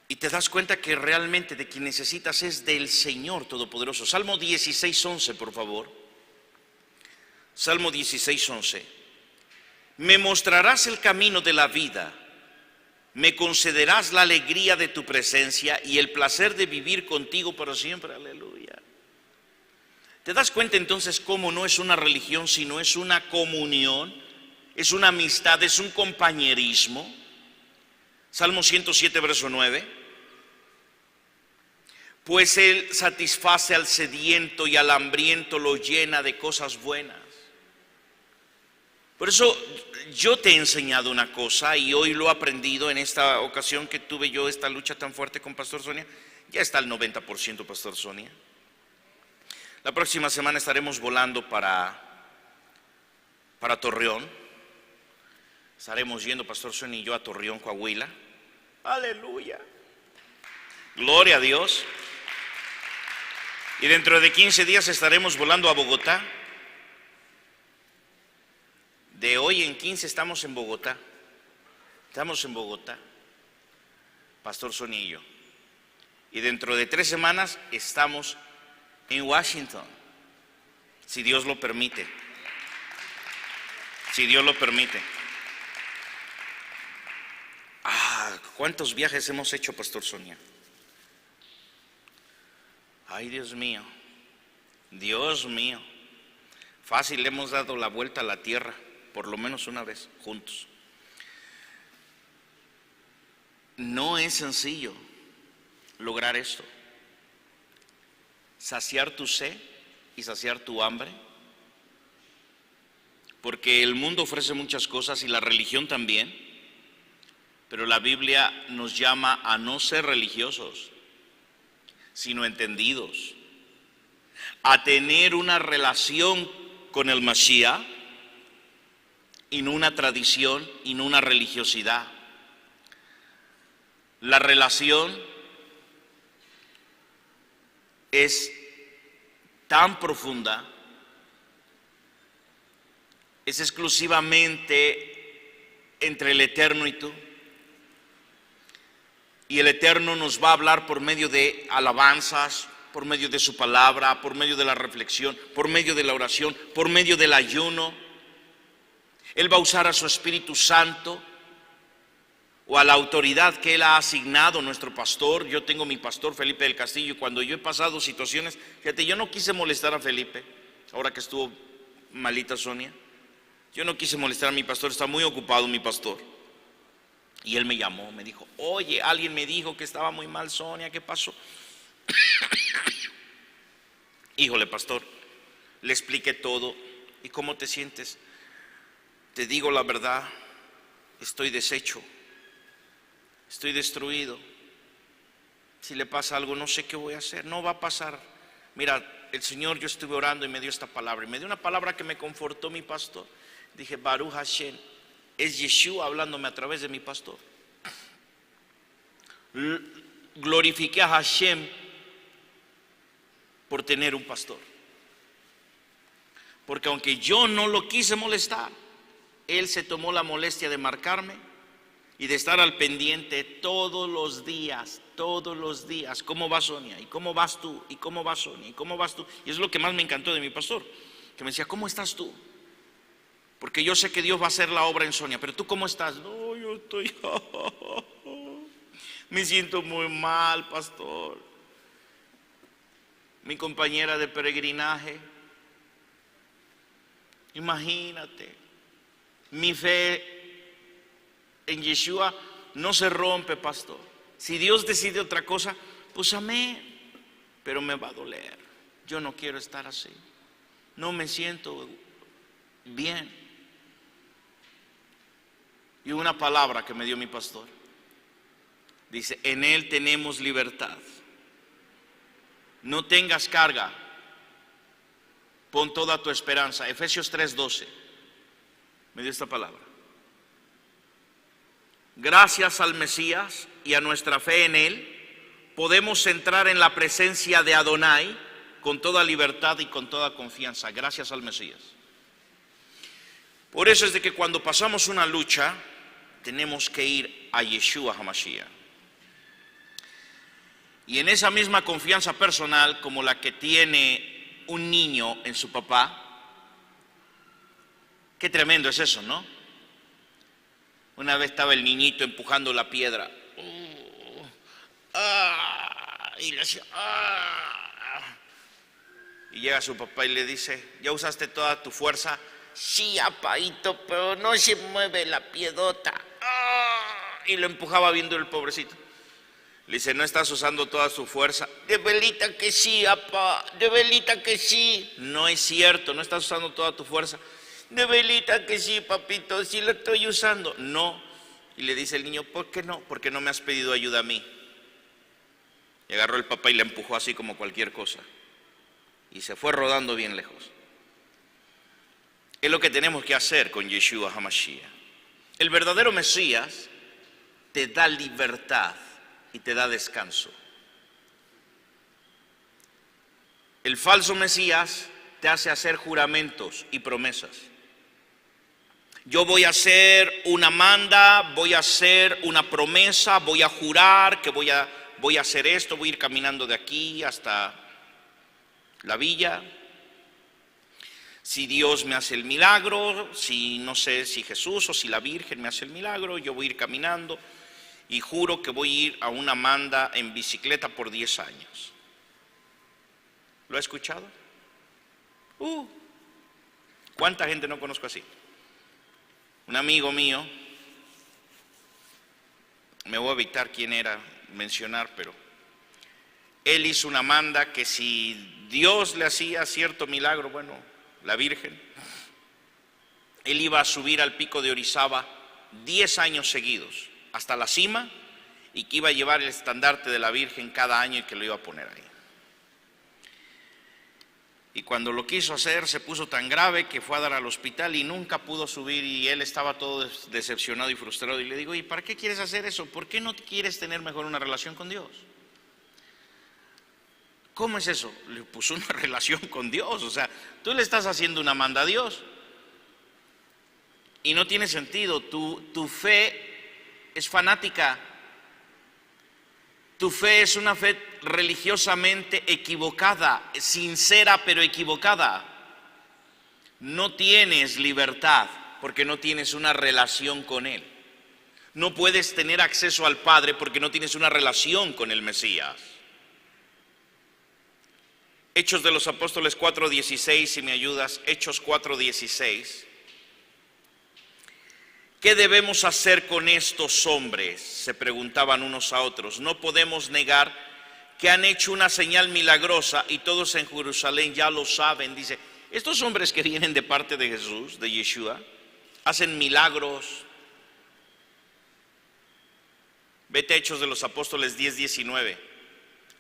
Y te das cuenta que realmente de quien necesitas es del Señor Todopoderoso. Salmo 16:11, por favor. Salmo 16:11. Me mostrarás el camino de la vida, me concederás la alegría de tu presencia y el placer de vivir contigo para siempre. Aleluya. ¿Te das cuenta entonces cómo no es una religión, sino es una comunión, es una amistad, es un compañerismo? Salmo 107, verso 9. Pues Él satisface al sediento y al hambriento lo llena de cosas buenas. Por eso yo te he enseñado una cosa y hoy lo he aprendido en esta ocasión que tuve yo esta lucha tan fuerte con Pastor Sonia. Ya está el 90%, Pastor Sonia. La próxima semana estaremos volando para Torreón. Estaremos yendo, Pastor Sonia y yo, a Torreón, Coahuila. Aleluya. Gloria a Dios. Y dentro de 15 días estaremos volando a Bogotá. De hoy en 15 estamos en Bogotá. Estamos en Bogotá, Pastor Sonia y yo. Y dentro de 3 semanas estamos en Washington, si Dios lo permite. Si Dios lo permite. ¿Cuántos viajes hemos hecho, Pastor Sonia? Ay, Dios mío. Dios mío. Fácil, hemos dado la vuelta a la tierra, por lo menos una vez, juntos. No es sencillo lograr esto. Saciar tu sed y saciar tu hambre, porque el mundo ofrece muchas cosas y la religión también, pero la Biblia nos llama a no ser religiosos, sino entendidos, a tener una relación con el Mashiach y no una tradición y no una religiosidad. La relación es tan profunda, es exclusivamente entre el Eterno y tú. Y el Eterno nos va a hablar por medio de alabanzas, por medio de su palabra, por medio de la reflexión, por medio de la oración, por medio del ayuno. Él va a usar a su Espíritu Santo o a la autoridad que Él ha asignado, nuestro pastor. Yo tengo mi pastor Felipe del Castillo, y cuando yo he pasado situaciones, fíjate, yo no quise molestar a Felipe, ahora que estuvo malita Sonia, yo no quise molestar a mi pastor, está muy ocupado mi pastor. Y él me llamó, me dijo, oye, alguien me dijo que estaba muy mal Sonia, ¿qué pasó? Híjole, pastor, le expliqué todo. ¿Y cómo te sientes? Te digo la verdad, estoy deshecho, estoy destruido. Si le pasa algo, no sé qué voy a hacer, no va a pasar. Mira, el Señor, yo estuve orando y me dio esta palabra, y me dio una palabra que me confortó mi pastor. Dije, Baruch Hashem, es Yeshua hablándome a través de mi pastor. Glorifiqué a Hashem por tener un pastor, porque aunque yo no lo quise molestar, él se tomó la molestia de marcarme y de estar al pendiente todos los días. ¿Cómo va Sonia? ¿Y cómo vas tú? ¿Y cómo va Sonia? ¿Y cómo vas tú? Y es lo que más me encantó de mi pastor, que me decía, ¿cómo estás tú? Porque yo sé que Dios va a hacer la obra en Sonia, pero tú ¿cómo estás? No, yo estoy me siento muy mal, pastor. Mi compañera de peregrinaje, imagínate, mi fe en Yeshua no se rompe, pastor. Si Dios decide otra cosa, pues amén, pero me va a doler. Yo no quiero estar así, no me siento bien. Y una palabra que me dio mi pastor, dice, en Él tenemos libertad. No tengas carga, pon toda tu esperanza. Efesios 3:12 me dio esta palabra. Gracias al Mesías y a nuestra fe en Él, podemos entrar en la presencia de Adonai con toda libertad y con toda confianza. Gracias al Mesías. Por eso es de que cuando pasamos una lucha, tenemos que ir a Yeshua HaMashiach. Y en esa misma confianza personal como la que tiene un niño en su papá, qué tremendo es eso, ¿no? Una vez estaba el niñito empujando la piedra, y le decía, y llega su papá y le dice, ¿ya usaste toda tu fuerza? Sí, apaíto, pero no se mueve la piedota. Y lo empujaba viendo el pobrecito. Le dice, ¿no estás usando toda su fuerza? De velita que sí, apá, de velita que sí. No es cierto, no estás usando toda tu fuerza. De velita que sí, papito, sí la estoy usando. No. Y le dice el niño, ¿por qué no? Porque no me has pedido ayuda a mí. Y agarró el papá y le empujó así como cualquier cosa. Y se fue rodando bien lejos. Es lo que tenemos que hacer con Yeshua HaMashiach. El verdadero Mesías te da libertad y te da descanso. El falso Mesías te hace hacer juramentos y promesas. Yo voy a hacer una manda, voy a hacer una promesa, voy a jurar que voy a hacer esto, voy a ir caminando de aquí hasta la villa. Si Dios me hace el milagro, si no sé si Jesús o si la Virgen me hace el milagro, yo voy a ir caminando y juro que voy a ir a una manda en bicicleta por 10 años. ¿Lo ha escuchado? ¿Cuánta gente no conozco así? Un amigo mío, me voy a evitar quién era mencionar, pero él hizo una manda que si Dios le hacía cierto milagro, bueno, la Virgen, él iba a subir al pico de Orizaba 10 años seguidos, hasta la cima, y que iba a llevar el estandarte de la Virgen cada año y que lo iba a poner ahí. Y cuando lo quiso hacer se puso tan grave que fue a dar al hospital y nunca pudo subir, y él estaba todo decepcionado y frustrado. Y le digo, ¿y para qué quieres hacer eso? ¿Por qué no quieres tener mejor una relación con Dios? ¿Cómo es eso? Le puso una relación con Dios. O sea, tú le estás haciendo una manda a Dios y no tiene sentido. Tu fe es fanática. Tu fe es una fe religiosamente equivocada, sincera pero equivocada. No tienes libertad porque no tienes una relación con Él. No puedes tener acceso al Padre porque no tienes una relación con el Mesías. Hechos de los Apóstoles 4:16, si me ayudas, Hechos 4:16. ¿Qué debemos hacer con estos hombres?, se preguntaban unos a otros. No podemos negar que han hecho una señal milagrosa y todos en Jerusalén ya lo saben. Dice, estos hombres que vienen de parte de Jesús, de Yeshua, hacen milagros. Vete a Hechos de los Apóstoles 10:19.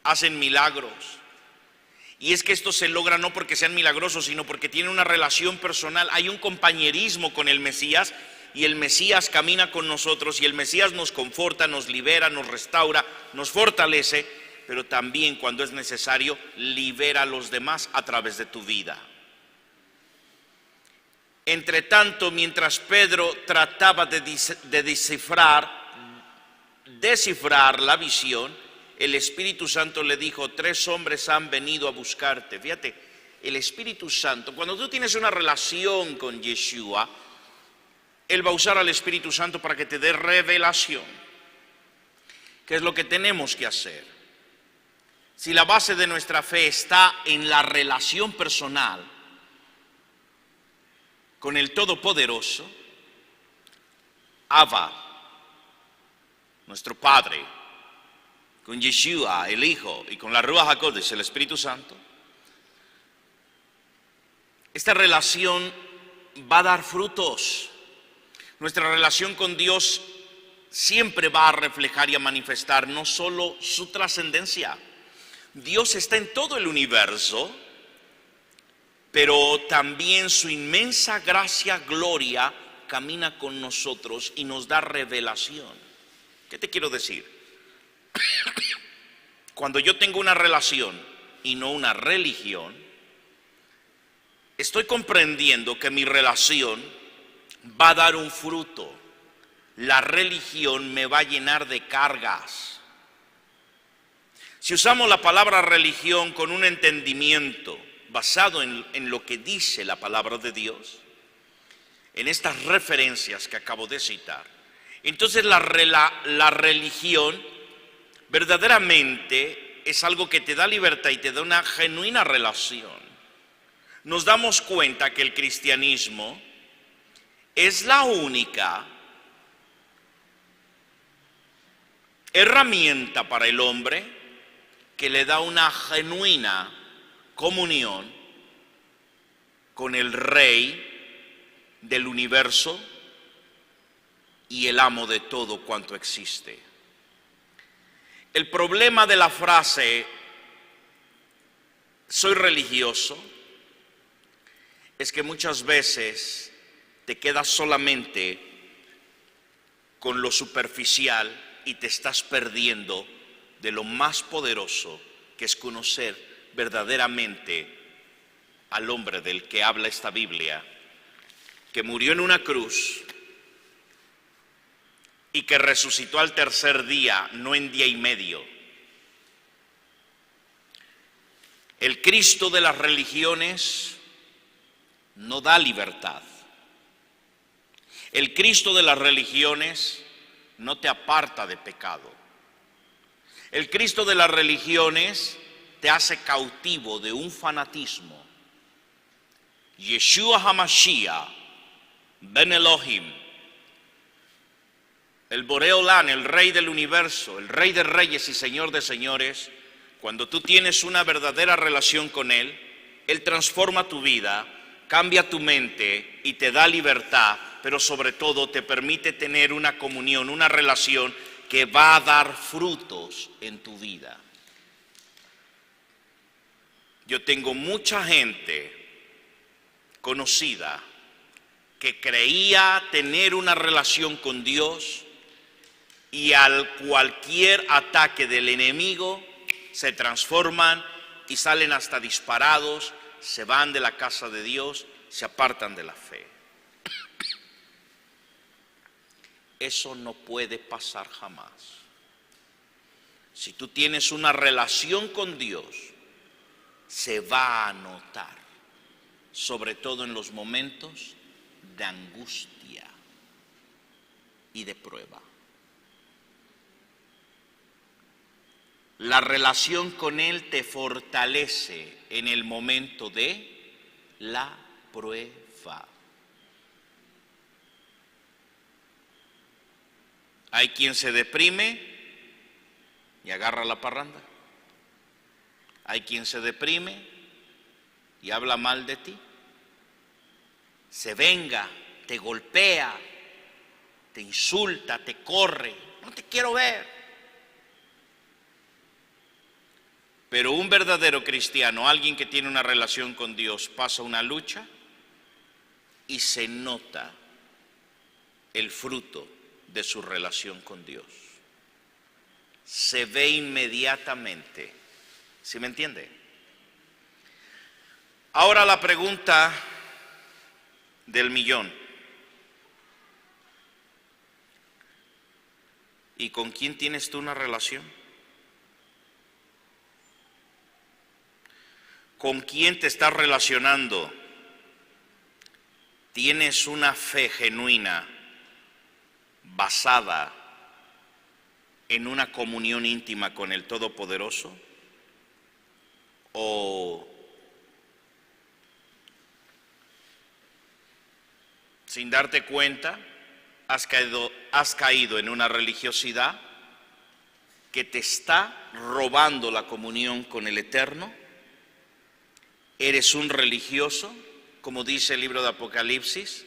Hacen milagros. Y es que esto se logra no porque sean milagrosos, sino porque tienen una relación personal. Hay un compañerismo con el Mesías y el Mesías camina con nosotros y el Mesías nos conforta, nos libera, nos restaura, nos fortalece, pero también cuando es necesario libera a los demás a través de tu vida. Entre tanto, mientras Pedro trataba de descifrar la visión, el Espíritu Santo le dijo, 3 hombres han venido a buscarte. Fíjate, el Espíritu Santo, cuando tú tienes una relación con Yeshua, Él va a usar al Espíritu Santo para que te dé revelación. ¿Qué es lo que tenemos que hacer? Si la base de nuestra fe está en la relación personal con el Todopoderoso, Abba, nuestro Padre, con Yeshua, el Hijo, y con la Ruach HaKodesh, el Espíritu Santo, esta relación va a dar frutos. Nuestra relación con Dios siempre va a reflejar y a manifestar no solo su trascendencia. Dios está en todo el universo, pero también su inmensa gracia, gloria, camina con nosotros y nos da revelación. ¿Qué te quiero decir? Cuando yo tengo una relación y no una religión, estoy comprendiendo que mi relación va a dar un fruto. La religión me va a llenar de cargas. Si usamos la palabra religión con un entendimiento basado en lo que dice la palabra de Dios, en estas referencias que acabo de citar, entonces la religión verdaderamente es algo que te da libertad y te da una genuina relación. Nos damos cuenta que el cristianismo es la única herramienta para el hombre que le da una genuina comunión con el Rey del universo y el amo de todo cuanto existe. El problema de la frase soy religioso es que muchas veces te quedas solamente con lo superficial y te estás perdiendo de lo más poderoso, que es conocer verdaderamente al hombre del que habla esta Biblia, que murió en una cruz y que resucitó al tercer día, no en día y medio. El Cristo de las religiones no da libertad. El Cristo de las religiones no te aparta de pecado. El Cristo de las religiones te hace cautivo de un fanatismo. Yeshua HaMashiach, Ben Elohim, el Boreolán, el Rey del universo, el Rey de reyes y Señor de señores, cuando tú tienes una verdadera relación con Él, Él transforma tu vida, cambia tu mente y te da libertad, pero sobre todo te permite tener una comunión, una relación que va a dar frutos en tu vida. Yo tengo mucha gente conocida que creía tener una relación con Dios y al cualquier ataque del enemigo se transforman y salen hasta disparados, se van de la casa de Dios, se apartan de la fe. Eso no puede pasar jamás. Si tú tienes una relación con Dios, se va a notar, sobre todo en los momentos de angustia y de prueba. La relación con Él te fortalece en el momento de la prueba. Hay quien se deprime y agarra la parranda. Hay quien se deprime y habla mal de ti. Se venga, te golpea, te insulta, te corre. No te quiero ver. Pero un verdadero cristiano, alguien que tiene una relación con Dios, pasa una lucha y se nota el fruto de su relación con Dios. Se ve inmediatamente. ¿Sí me entiende? Ahora la pregunta del millón. ¿Y con quién tienes tú una relación? ¿Con quién te estás relacionando? ¿Tienes una fe genuina basada en una comunión íntima con el Todopoderoso? ¿O sin darte cuenta has caído en una religiosidad que te está robando la comunión con el Eterno? ¿Eres un religioso, como dice el libro de Apocalipsis?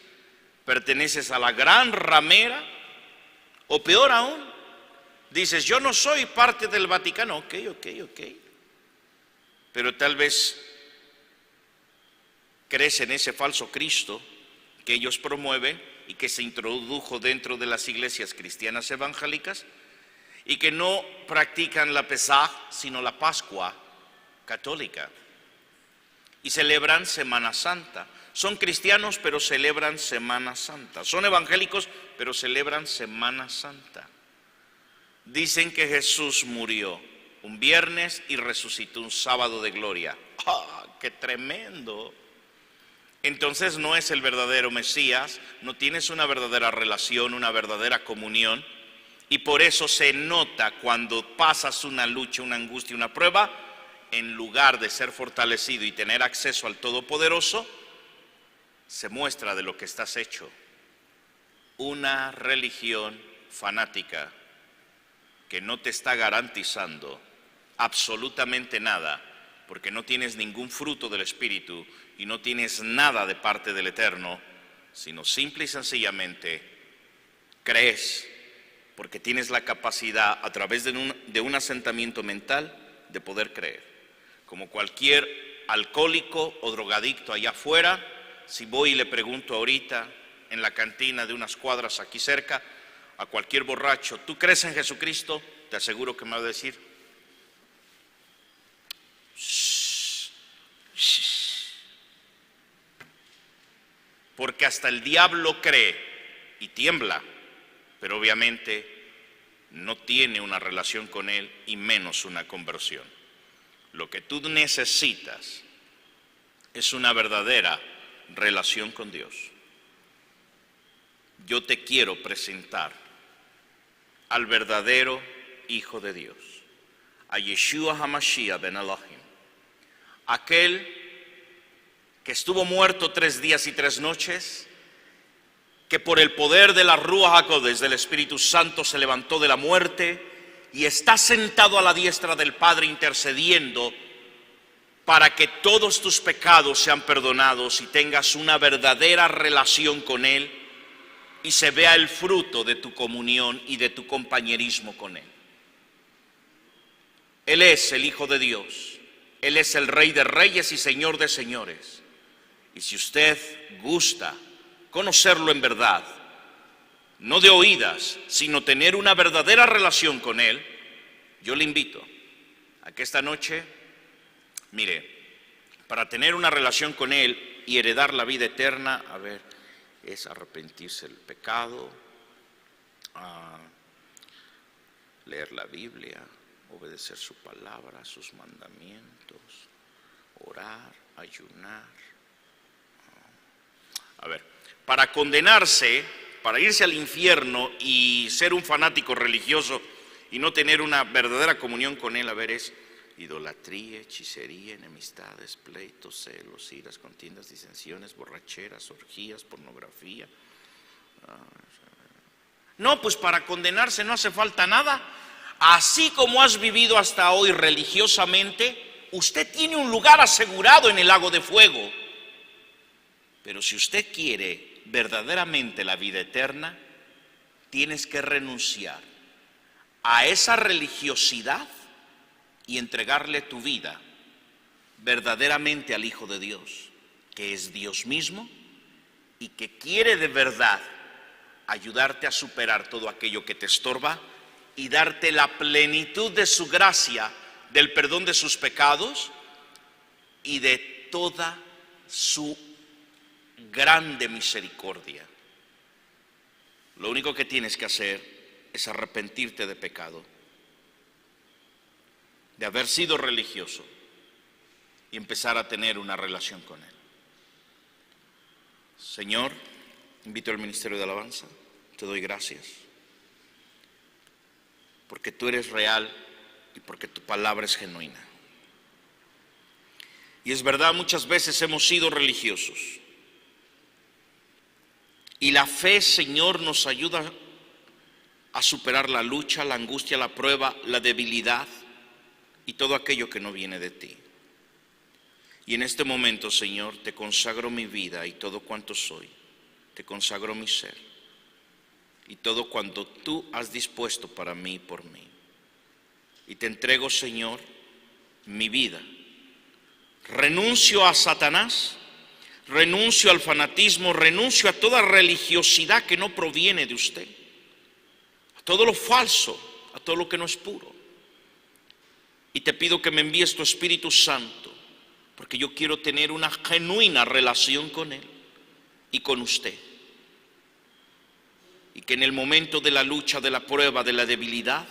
¿Perteneces a la gran ramera? O peor aún, dices, yo no soy parte del Vaticano. Ok. Pero tal vez crees en ese falso Cristo que ellos promueven y que se introdujo dentro de las iglesias cristianas evangélicas y que no practican la Pesaj, sino la Pascua católica. Y celebran Semana Santa. Son cristianos, pero celebran Semana Santa. Son evangélicos, pero celebran Semana Santa. Dicen que Jesús murió un viernes y resucitó un sábado de gloria. ¡Ah, qué tremendo! Entonces no es el verdadero Mesías, no tienes una verdadera relación, una verdadera comunión. Y por eso se nota cuando pasas una lucha, una angustia, una prueba, en lugar de ser fortalecido y tener acceso al Todopoderoso, se muestra de lo que estás hecho. Una religión fanática que no te está garantizando absolutamente nada, porque no tienes ningún fruto del Espíritu y no tienes nada de parte del Eterno, sino simple y sencillamente crees, porque tienes la capacidad a través de un asentamiento mental de poder creer. Como cualquier alcohólico o drogadicto allá afuera, si voy y le pregunto ahorita en la cantina de unas cuadras aquí cerca a cualquier borracho, ¿tú crees en Jesucristo? Te aseguro que me va a decir, shh, shh. Porque hasta el diablo cree y tiembla, pero obviamente no tiene una relación con Él y menos una conversión. Lo que tú necesitas es una verdadera relación con Dios. Yo te quiero presentar al verdadero Hijo de Dios, a Yeshua HaMashiach ben Elohim, aquel que estuvo muerto 3 días y 3 noches, que por el poder de la Ruach HaKodesh, del Espíritu Santo, se levantó de la muerte y está sentado a la diestra del Padre intercediendo para que todos tus pecados sean perdonados y tengas una verdadera relación con Él y se vea el fruto de tu comunión y de tu compañerismo con Él. Él es el Hijo de Dios, Él es el Rey de Reyes y Señor de Señores. Y si usted gusta conocerlo en verdad, no de oídas, sino tener una verdadera relación con Él, yo le invito a que esta noche, mire, para tener una relación con Él y heredar la vida eterna, es arrepentirse del pecado, leer la Biblia, obedecer su palabra, sus mandamientos, orar, ayunar. A ver, para condenarse, para irse al infierno y ser un fanático religioso y no tener una verdadera comunión con Él, a ver, es idolatría, hechicería, enemistades, pleitos, celos, iras, contiendas, disensiones, borracheras, orgías, pornografía. No, pues para condenarse no hace falta nada. Así como has vivido hasta hoy religiosamente, usted tiene un lugar asegurado en el lago de fuego. Pero si usted quiere verdaderamente la vida eterna, tienes que renunciar a esa religiosidad y entregarle tu vida verdaderamente al Hijo de Dios, que es Dios mismo y que quiere de verdad ayudarte a superar todo aquello que te estorba y darte la plenitud de su gracia, del perdón de sus pecados y de toda su grande misericordia. Lo único que tienes que hacer es arrepentirte de pecado, de haber sido religioso y empezar a tener una relación con Él. Señor, invito al ministerio de alabanza, te doy gracias, porque tú eres real y porque tu palabra es genuina. Y es verdad, muchas veces hemos sido religiosos. Y la fe, Señor, nos ayuda a superar la lucha, la angustia, la prueba, la debilidad y todo aquello que no viene de ti. Y en este momento, Señor, te consagro mi vida y todo cuanto soy. Te consagro mi ser y todo cuanto tú has dispuesto para mí y por mí. Y te entrego, Señor, mi vida. Renuncio a Satanás, renuncio al fanatismo, renuncio a toda religiosidad que no proviene de usted, a todo lo falso, a todo lo que no es puro. Y te pido que me envíes tu Espíritu Santo, porque yo quiero tener una genuina relación con Él y con usted. Y que en el momento de la lucha, de la prueba, de la debilidad,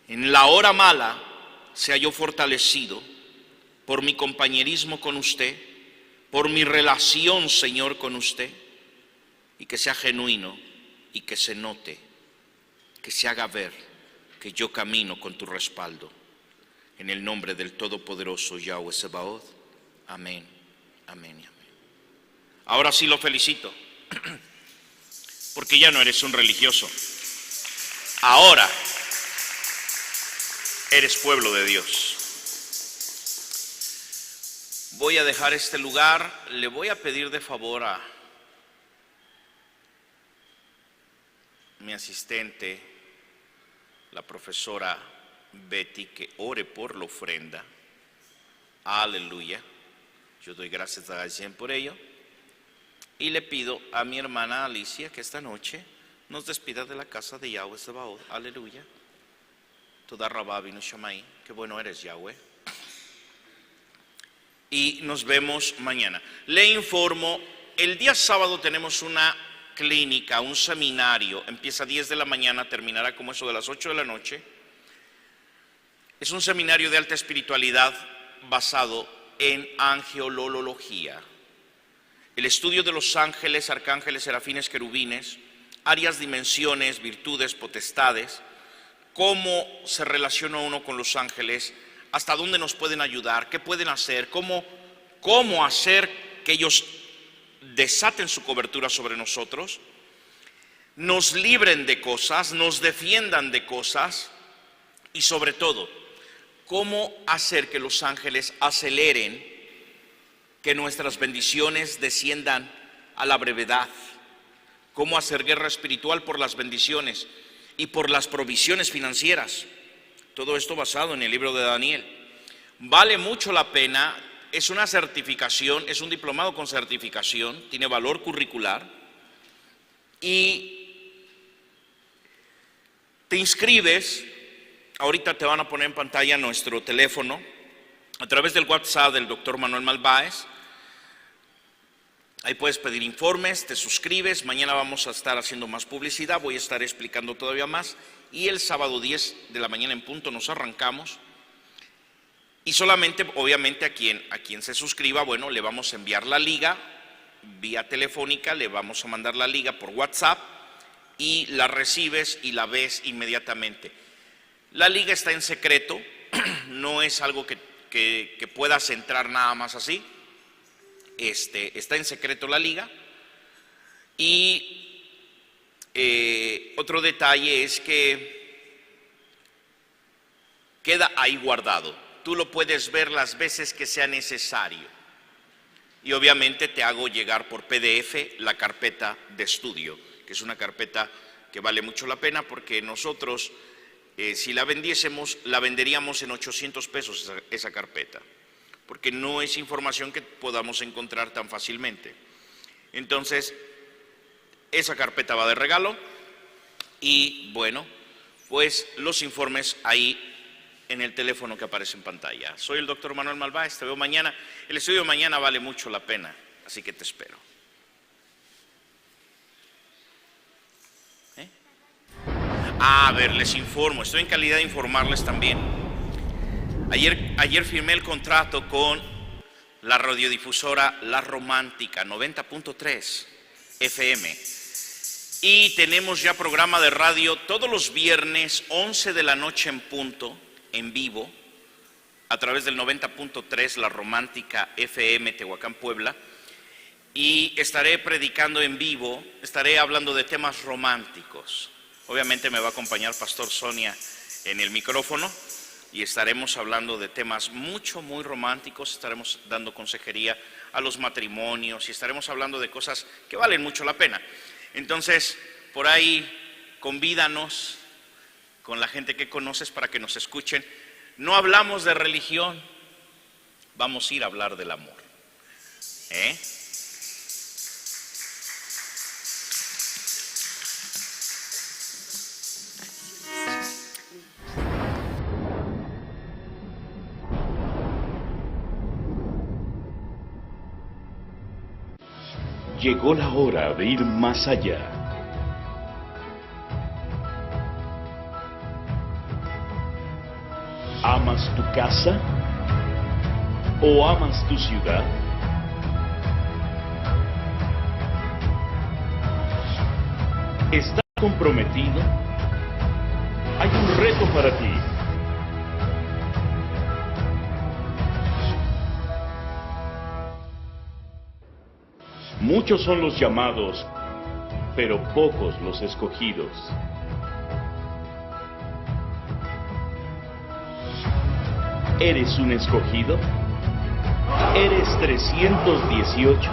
en la hora mala, sea yo fortalecido por mi compañerismo con usted, por mi relación, Señor, con usted, y que sea genuino y que se note, que se haga ver que yo camino con tu respaldo. En el nombre del Todopoderoso Yahweh Sebaot. Amén, amén y amén. Ahora sí lo felicito, porque ya no eres un religioso. Ahora eres pueblo de Dios. Voy a dejar este lugar. Le voy a pedir de favor a mi asistente, la profesora Betty, que ore por la ofrenda. Aleluya. Yo doy gracias a Dios por ello. Y le pido a mi hermana Alicia que esta noche nos despida de la casa de Yahweh Sebaot. Aleluya. Toda Rabá vino Shamay. Qué bueno eres, Yahweh. Y nos vemos mañana. Le informo, el día sábado tenemos una clínica, un seminario. Empieza a 10 de la mañana, terminará como eso de las 8 de la noche. Es un seminario de alta espiritualidad basado en angelología. El estudio de los ángeles, arcángeles, serafines, querubines, áreas, dimensiones, virtudes, potestades, cómo se relaciona uno con los ángeles, hasta dónde nos pueden ayudar, qué pueden hacer, cómo hacer que ellos desaten su cobertura sobre nosotros, nos libren de cosas, nos defiendan de cosas y sobre todo, cómo hacer que los ángeles aceleren que nuestras bendiciones desciendan a la brevedad, cómo hacer guerra espiritual por las bendiciones y por las provisiones financieras. Todo esto basado en el libro de Daniel. Vale mucho la pena, es una certificación, es un diplomado con certificación, tiene valor curricular y te inscribes. Ahorita te van a poner en pantalla nuestro teléfono a través del WhatsApp del doctor Manuel Malváez. Ahí puedes pedir informes, te suscribes. Mañana vamos a estar haciendo más publicidad, voy a estar explicando todavía más y el sábado 10 de la mañana en punto nos arrancamos. Y solamente, obviamente, a quien se suscriba, bueno, le vamos a enviar la liga vía telefónica, le vamos a mandar la liga por WhatsApp y la recibes y la ves inmediatamente. La liga está en secreto, no es algo que puedas entrar nada más así, está en secreto la liga. Y otro detalle es que queda ahí guardado. Tú lo puedes ver las veces que sea necesario. Y obviamente te hago llegar por PDF la carpeta de estudio, que es una carpeta que vale mucho la pena porque nosotros, si la vendiésemos, la venderíamos en 800 pesos esa carpeta, porque no es información que podamos encontrar tan fácilmente. Entonces, esa carpeta va de regalo y bueno, pues los informes ahí en el teléfono que aparece en pantalla. Soy el doctor Manuel Malváez, te veo mañana. El estudio de mañana vale mucho la pena, así que te espero. A ver, les informo, estoy en calidad de informarles también. Ayer firmé el contrato con la radiodifusora La Romántica, 90.3 FM. Y tenemos ya programa de radio todos los viernes, 11 de la noche en punto, en vivo, a través del 90.3 La Romántica FM, Tehuacán, Puebla. Y estaré predicando en vivo, estaré hablando de temas románticos. Obviamente me va a acompañar Pastor Sonia en el micrófono y estaremos hablando de temas muy románticos, estaremos dando consejería a los matrimonios y estaremos hablando de cosas que valen mucho la pena. Entonces, por ahí, convídanos con la gente que conoces para que nos escuchen. No hablamos de religión, vamos a ir a hablar del amor. Llegó la hora de ir más allá. ¿Amas tu casa o amas tu ciudad? ¿Estás comprometido? Hay un reto para ti. Muchos son los llamados, pero pocos los escogidos. ¿Eres un escogido? ¿Eres 318?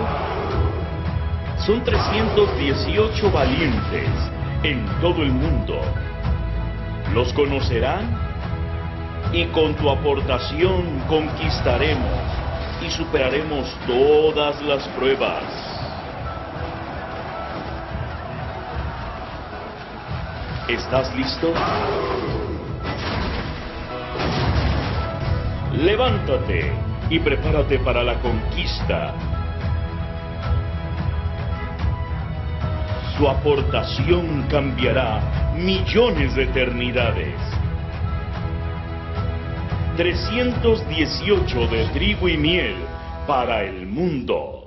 Son 318 valientes en todo el mundo. Los conocerán y con tu aportación conquistaremos y superaremos todas las pruebas. ¿Estás listo? Levántate y prepárate para la conquista. Tu aportación cambiará millones de eternidades. 318 de trigo y miel para el mundo.